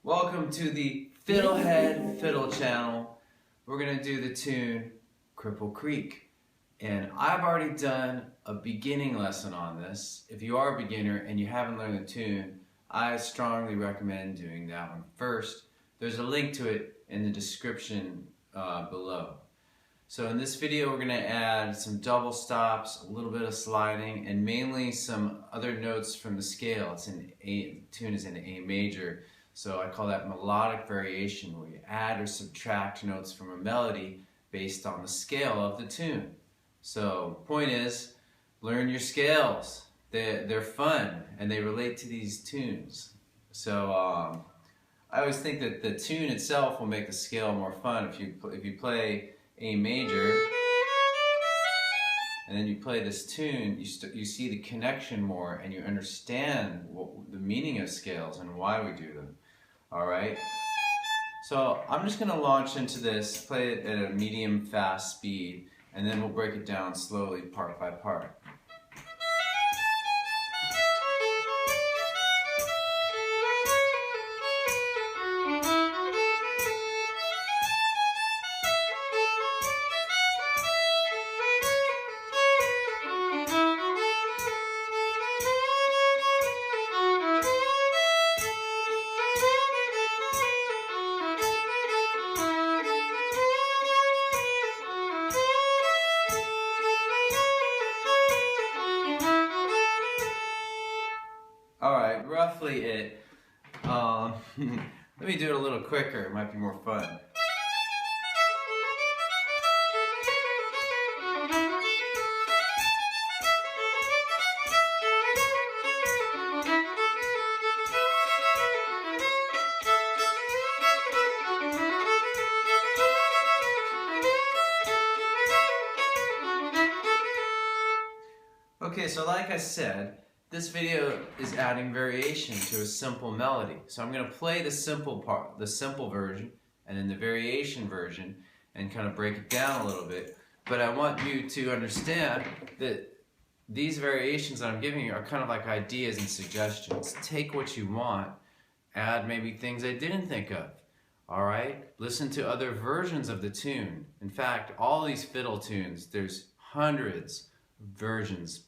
Welcome to the FiddleHed Fiddle channel. We're going to do the tune Cripple Creek. And I've already done a beginning lesson on this. If you are a beginner and you haven't learned the tune, I strongly recommend doing that one first. There's a link to it in the description below. So in this video we're going to add some double stops, a little bit of sliding, and mainly some other notes from the scale. It's in A, the tune is in A major, so I call that melodic variation, where you add or subtract notes from a melody based on the scale of the tune. So point is, learn your scales. They're fun and they relate to these tunes. So I always think that the tune itself will make the scale more fun. If you play A major and then you play this tune, you see the connection more and you understand the meaning of scales and why we do them. Alright? So I'm just going to launch into this, play it at a medium fast speed, and then we'll break it down slowly part by part. Alright, roughly it. Let me do it a little quicker, it might be more fun. Okay, so like I said, this video is adding variation to a simple melody. So I'm going to play the simple part, the simple version, and then the variation version, and kind of break it down a little bit. But I want you to understand that these variations that I'm giving you are kind of like ideas and suggestions. Take what you want, add maybe things I didn't think of. Alright? Listen to other versions of the tune. In fact, all these fiddle tunes, there's hundreds of versions.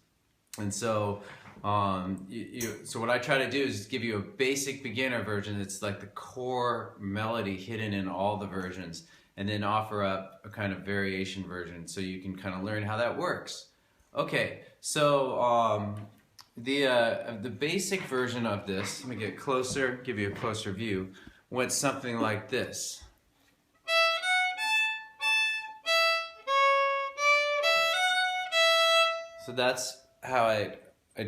And so so what I try to do is give you a basic beginner version that's like the core melody hidden in all the versions, and then offer up a kind of variation version so you can kind of learn how that works. Okay, so the basic version of this, let me get closer, give you a closer view, went something like this. So that's how I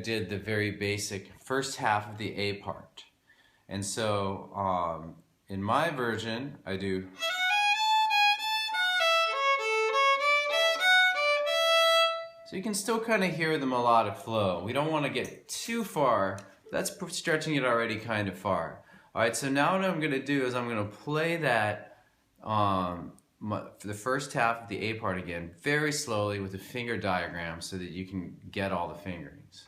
did the very basic first half of the A part. And so in my version I do, so you can still kind of hear the melodic flow. We don't want to get too far, that's stretching it already kind of far. Alright, so now what I'm going to do is I'm going to play that for the first half of the A part again, very slowly with a finger diagram so that you can get all the fingerings.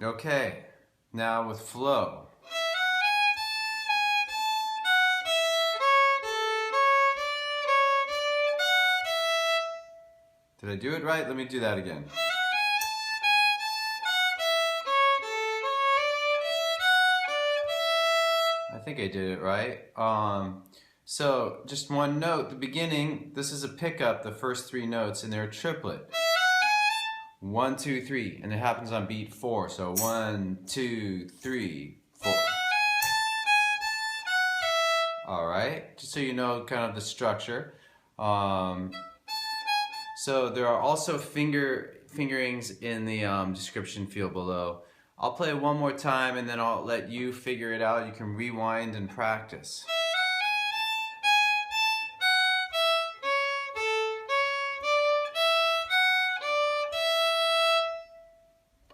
Okay, now with flow. Did I do it right? Let me do that again. I think I did it right. So just one note, the beginning, this is a pickup, the first three notes, and they're a triplet. 1, 2, 3, and it happens on beat 4. So 1, 2, 3, 4. Alright, just so you know kind of the structure. So there are also fingerings in the description field below. I'll play it one more time and then I'll let you figure it out. You can rewind and practice.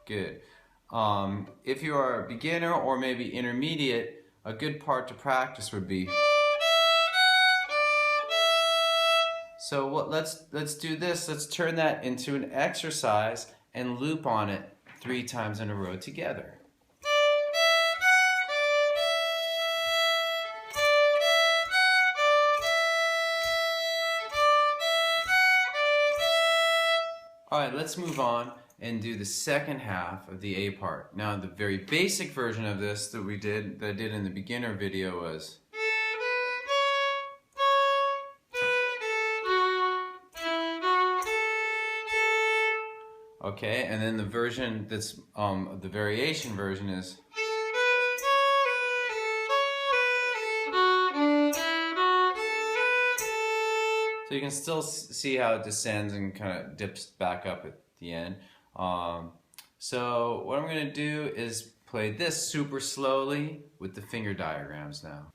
Good. If you are a beginner or maybe intermediate, a good part to practice would be. So let's do this. Let's turn that into an exercise and loop on it 3 times in a row together. All right, let's move on and do the second half of the A part. Now, the very basic version of this that I did in the beginner video was. Okay, and then the version that's the variation version is. So you can still see how it descends and kind of dips back up at the end. So what I'm going to do is play this super slowly with the finger diagrams now.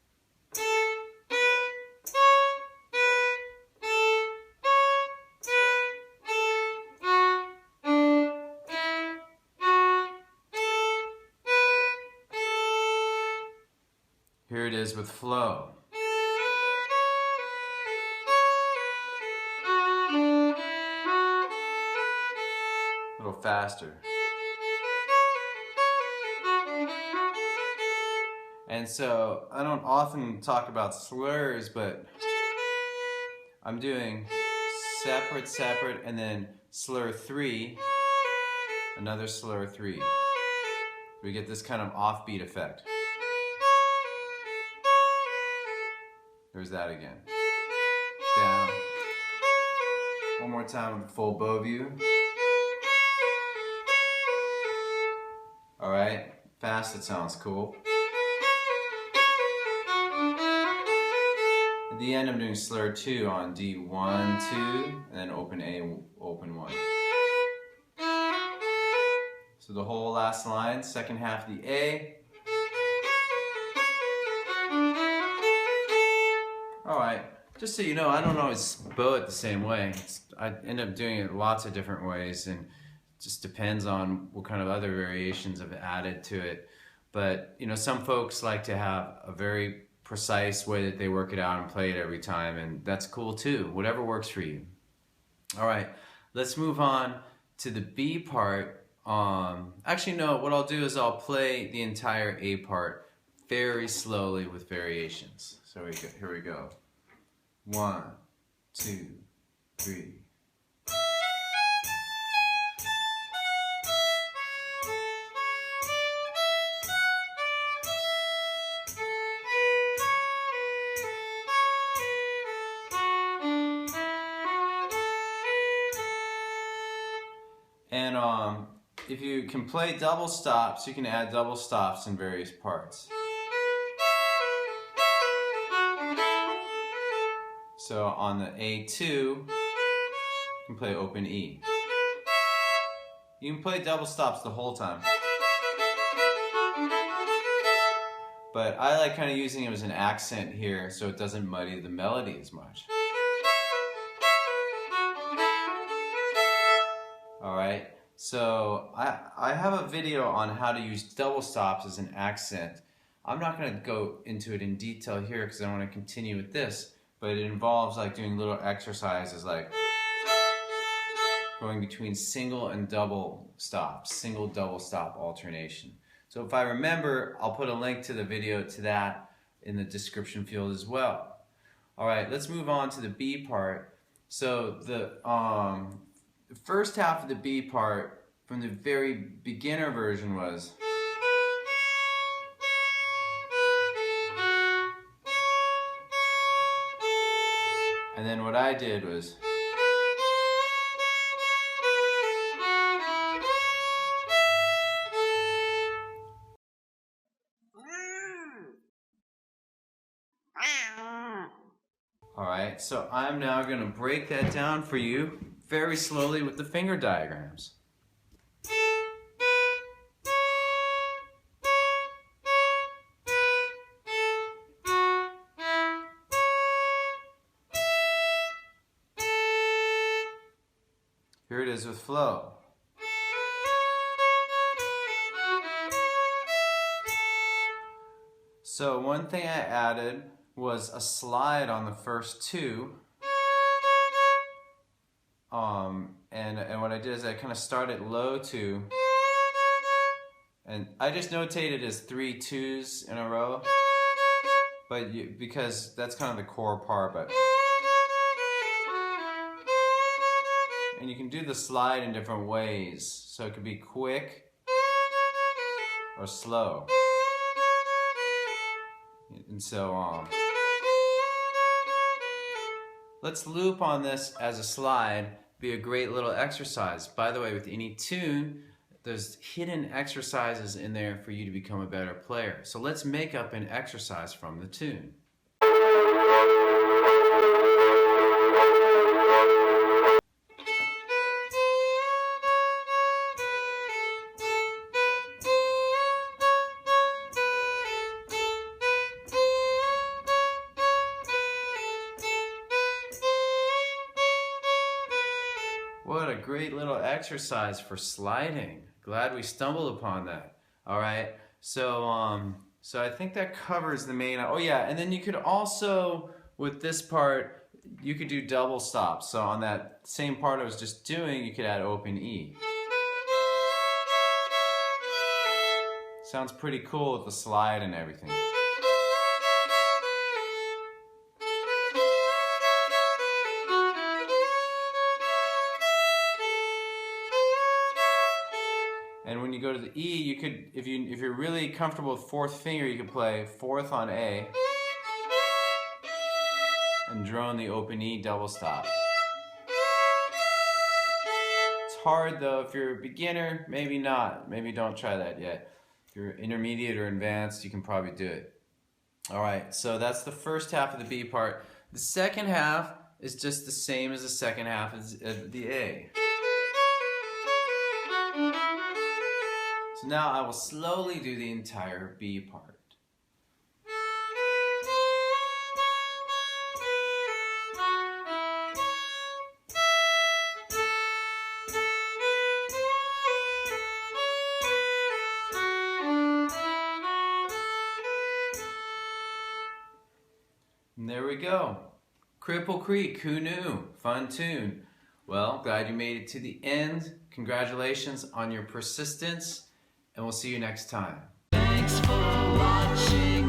Here it is with flow. A little faster. And so I don't often talk about slurs, but I'm doing separate, separate, and then slur 3, another slur 3. We get this kind of offbeat effect. There's that again. Down. One more time with full bow view. Alright, fast it sounds cool. At the end I'm doing slur 2 on D, 1, 2, and then open A, open 1. So the whole last line, second half of the A. Alright, just so you know, I don't always bow it the same way. I end up doing it lots of different ways, and it just depends on what kind of other variations I've added to it. But, you know, some folks like to have a very precise way that they work it out and play it every time, and that's cool too, whatever works for you. Alright, let's move on to the B part. Actually, no, what I'll do is I'll play the entire A part very slowly with variations. So here we go. 1, 2, 3. And if you can play double stops, you can add double stops in various parts. So on the A2, you can play open E. You can play double stops the whole time. But I like kind of using it as an accent here so it doesn't muddy the melody as much. Alright, so I have a video on how to use double stops as an accent. I'm not going to go into it in detail here because I want to continue with this. But it involves like doing little exercises like going between single and double stops, single double stop alternation. So if I remember, I'll put a link to the video to that in the description field as well. Alright, let's move on to the B part. So the first half of the B part from the very beginner version was. And then what I did was. Alright, so I'm now going to break that down for you very slowly with the finger diagrams. Here it is with flow. So one thing I added was a slide on the first two. And what I did is I kind of started low two, and I just notated as 3 2s in a row, but because that's kind of the core part. But and you can do the slide in different ways, so it could be quick or slow, and so on. Let's loop on this as a slide. Be a great little exercise. By the way, with any tune, there's hidden exercises in there for you to become a better player. So let's make up an exercise from the tune. What a great little exercise for sliding. Glad we stumbled upon that. All right, so I think that covers the main. Oh yeah, and then you could also, with this part, you could do double stops. So on that same part I was just doing, you could add open E. Sounds pretty cool with the slide and everything. And when you go to the E, you could, if you're really comfortable with fourth finger, you could play fourth on A and drone the open E double stop. It's hard though. If you're a beginner, maybe not. Maybe don't try that yet. If you're intermediate or advanced, you can probably do it. All right, so that's the first half of the B part. The second half is just the same as the second half of the A. So now I will slowly do the entire B part. And there we go. Cripple Creek, who knew? Fun tune. Well, glad you made it to the end. Congratulations on your persistence. And we'll see you next time. Thanks for watching.